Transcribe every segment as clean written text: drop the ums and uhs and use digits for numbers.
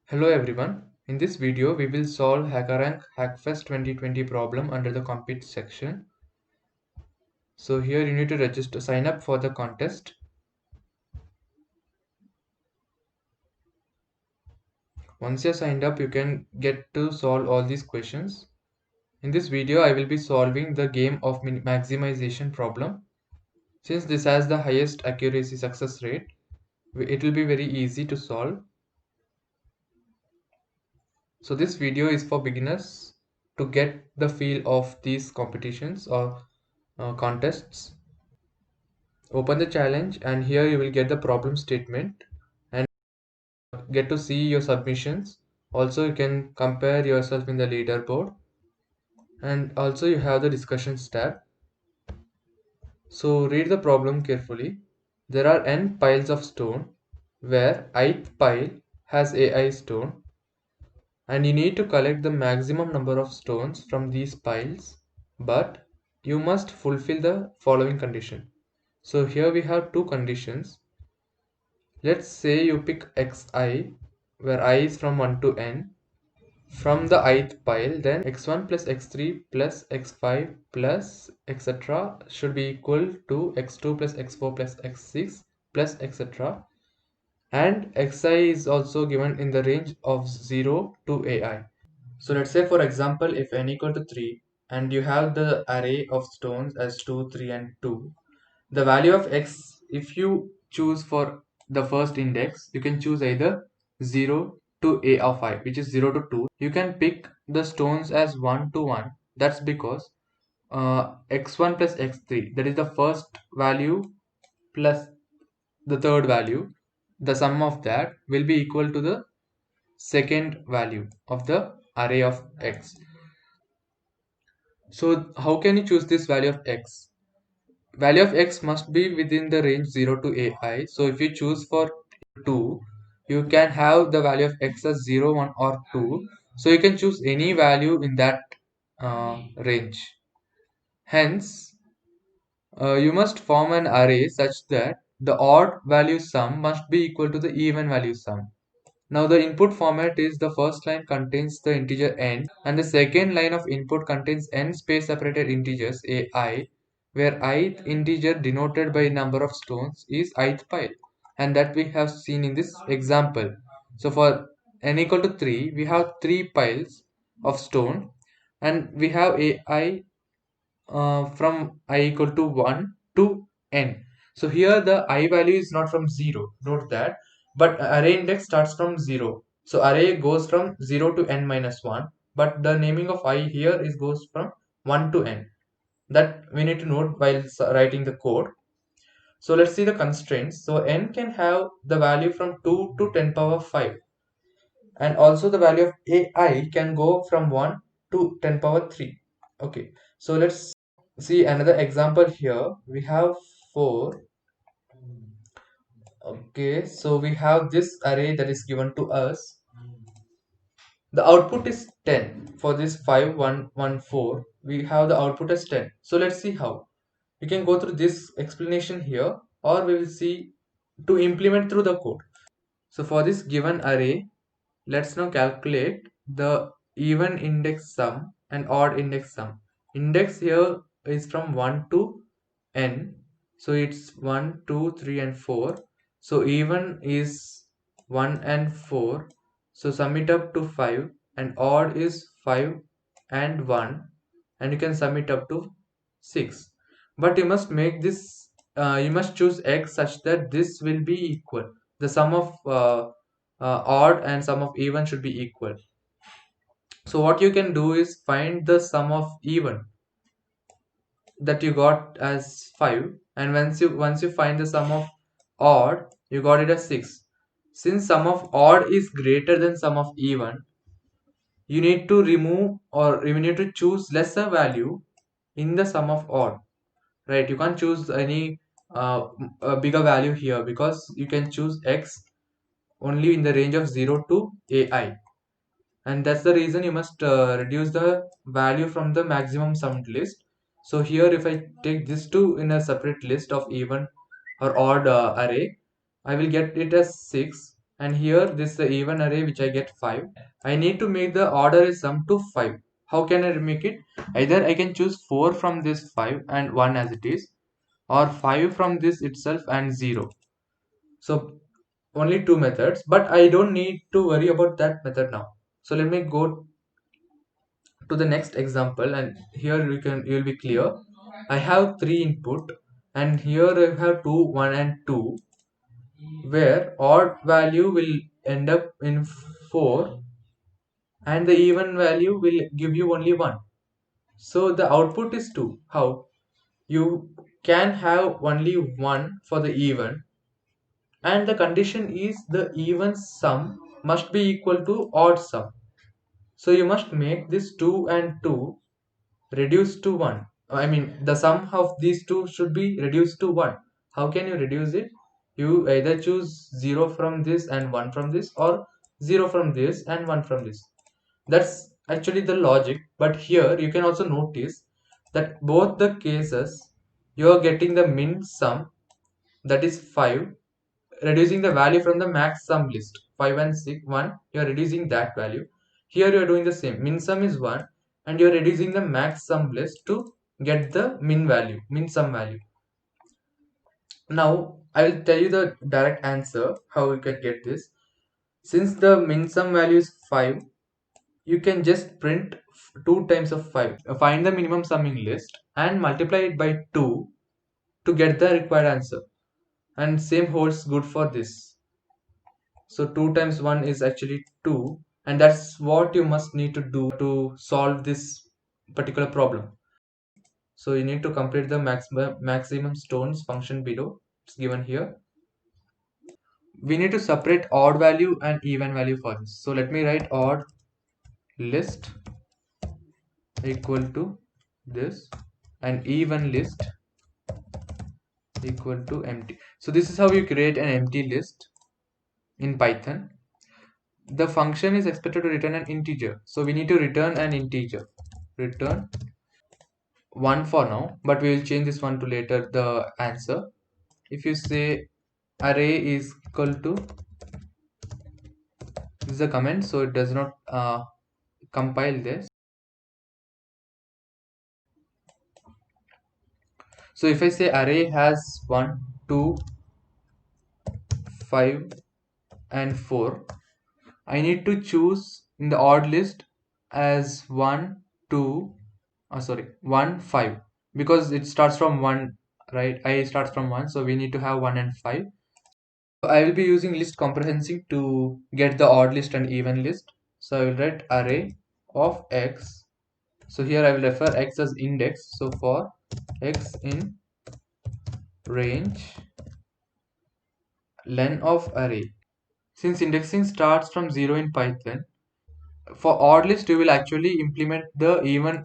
Hello everyone. In this video, we will solve HackerRank Hackfest 2020 problem under the compete section. So here you need to register, sign up for the contest. Once you're signed up, you can get to solve all these questions. In this video, I will be solving the game of maximization problem. Since this has the highest accuracy success rate, it will be very easy to solve. So this video is for beginners to get the feel of these competitions or contests. Open the challenge and here you will get the problem statement and get to see your submissions. Also, you can compare yourself in the leaderboard, and also you have the discussions tab. So read the problem carefully. There are n piles of stone where ith pile has AI stone, and you need to collect the maximum number of stones from these piles, but you must fulfill the following condition. So here we have two conditions. Let's say you pick xi, where I is from 1 to n, from the ith pile, then x1 plus x3 plus x5 plus etc. should be equal to x2 plus x4 plus x6 plus etc. And xi is also given in the range of 0 to ai. So let's say for example, if n equal to 3 and you have the array of stones as 2, 3 and 2, the value of x, if you choose for the first index, you can choose either 0 to a of I, which is 0 to 2. You can pick the stones as 1 to 1. That's because x1 plus x3, that is the first value plus the third value, the sum of that will be equal to the second value of the array of x. So how can you choose this value of x? Value of x must be within the range 0 to ai. So if you choose for 2, you can have the value of x as 0, 1 or 2. So you can choose any value in that range. Hence, you must form an array such that the odd value sum must be equal to the even value sum. Now the input format is the first line contains the integer n and the second line of input contains n space separated integers ai, where ith integer denoted by number of stones is ith pile, and that we have seen in this example. So for n equal to 3, we have 3 piles of stone and we have ai from I equal to 1 to n. So here the I value is not from 0, note that, but array index starts from 0. So array goes from 0 to n minus 1, but the naming of I here is goes from 1 to n. That we need to note while writing the code. So let's see the constraints. So n can have the value from 2 to 10 power 5, and also the value of ai can go from 1 to 10 power 3. Okay, so let's see another example here. We have 4. Okay, so we have this array that is given to us. The output is 10 for this 5 1 1 4. We have the output as 10. So let's see how we can go through this explanation here, or we will see to implement through the code. So for this given array, let's now calculate the even index sum and odd index sum. Index here is from 1 to n. So it's 1, 2, 3 and 4. So even is 1 and 4. So sum it up to 5, and odd is 5 and 1, and you can sum it up to 6. But you must make this, you must choose x such that this will be equal. The sum of odd and sum of even should be equal. So what you can do is find the sum of even that you got as 5, and once you find the sum of odd, you got it as 6. Since sum of odd is greater than sum of even, you need to remove, or you need to choose lesser value in the sum of odd, right? You can't choose any a bigger value here, because you can choose x only in the range of 0 to ai, and that's the reason you must reduce the value from the maximum summed list. So here if I take this two in a separate list of even or odd array, I will get it as 6. and here this is the even array which I get 5. I need to make the odd array sum to 5. How can I make it? Either I can choose 4 from this 5 and 1 as it is, or 5 from this itself and 0. So only two methods, but I don't need to worry about that method now. So let me go to the next example, and here you will be clear. I have three input, and here I have 2, 1 and 2, where odd value will end up in 4 and the even value will give you only 1. So the output is 2. How? You can have only 1 for the even, and the condition is the even sum must be equal to odd sum. So you must make this 2 and 2 reduced to 1. I mean, the sum of these two should be reduced to 1. How can you reduce it? You either choose 0 from this and 1 from this, or 0 from this and 1 from this. That's actually the logic, but here you can also notice that both the cases you are getting the min sum, that is 5, reducing the value from the max sum list. 5 and 6 1, you are reducing that value. Here you are doing the same. Min sum is 1 and you are reducing the max sum list to get the min sum value. Now I will tell you the direct answer how you can get this. Since the min sum value is 5, you can just print 2 times of 5. Find the minimum summing list and multiply it by 2 to get the required answer. And same holds good for this. So 2 times 1 is actually 2, and that's what you must need to do to solve this particular problem. So you need to complete the maximum stones function below. It's given here. We need to separate odd value and even value for this. So let me write odd list equal to this and even list equal to empty. So this is how you create an empty list in Python. The function is expected to return an integer, so we need to return an integer. Return 1 for now, but we will change this one to later the answer. If you say array is equal to, this is a comment, so it does not compile this. So if I say array has 1 2 5 and 4, I need to choose in the odd list as 1 2 sorry 1 5, because it starts from 1, right? I starts from 1, so we need to have 1 and 5. I will be using list comprehensive to get the odd list and even list. So I will write array of x. So here I will refer x as index. So for x in range len of array. Since indexing starts from 0 in Python, for odd list you will actually implement the even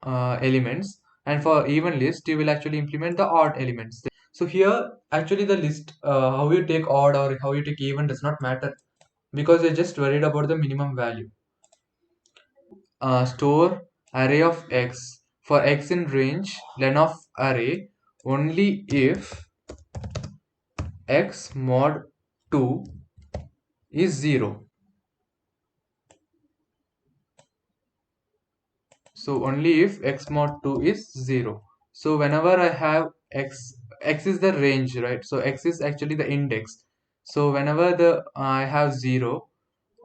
elements, and for even list you will actually implement the odd elements. So here actually the list, how you take odd or how you take even does not matter, because you're just worried about the minimum value. Store array of x for x in range len of array only if x mod 2 is 0. So only if x mod 2 is 0. So whenever I have x is the range, right? So x is actually the index. So whenever I have 0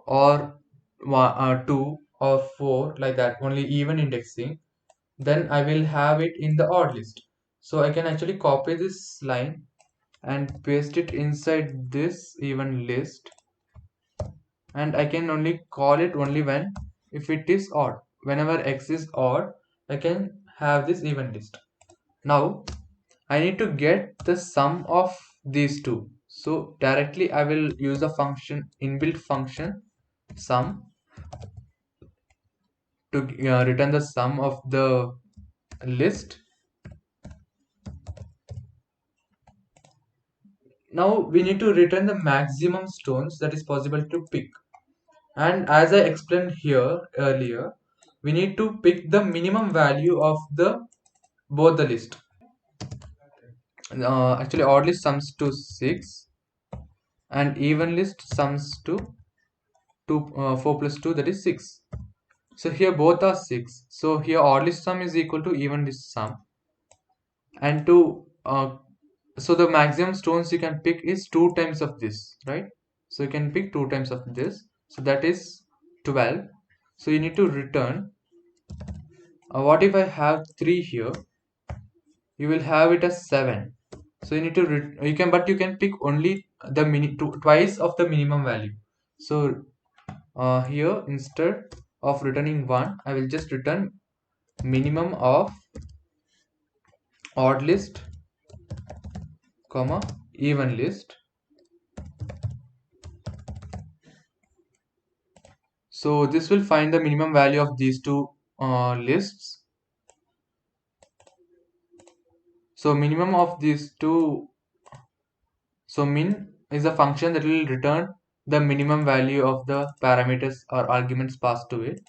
or 2 or 4, like that, only even indexing, then I will have it in the odd list. So I can actually copy this line and paste it inside this even list, and I can only call it only when if it is odd. Whenever x is odd, I can have this even list. Now I need to get the sum of these two. So directly I will use a function, inbuilt function sum, to return the sum of the list. Now we need to return the maximum stones that is possible to pick. And as I explained here earlier, we need to pick the minimum value of the both the list. Actually odd list sums to 6 and even list sums to 4 plus 2, that is 6. So here both are 6. So here odd list sum is equal to even list sum. And so the maximum stones you can pick is 2 times of this, right? So you can pick 2 times of this. So that is 12. So you need to return. What if I have 3 here? You will have it as 7. So you need to but you can pick only the twice of the minimum value. So here instead of returning 1, I will just return minimum of odd list comma even list. So this will find the minimum value of these two lists. So minimum of these two, so min is a function that will return the minimum value of the parameters or arguments passed to it,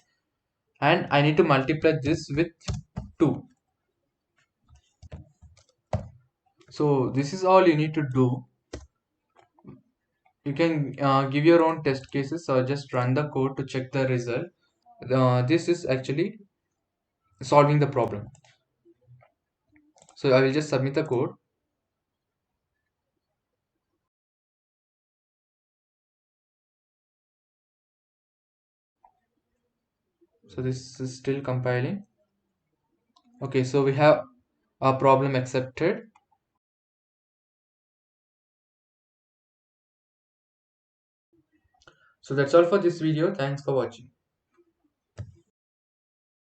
and I need to multiply this with 2. So this is all you need to do. You can give your own test cases or just run the code to check the result. This is actually solving the problem. So I will just submit the code. So this is still compiling. Okay, so we have a problem accepted. So that's all for this video. Thanks for watching.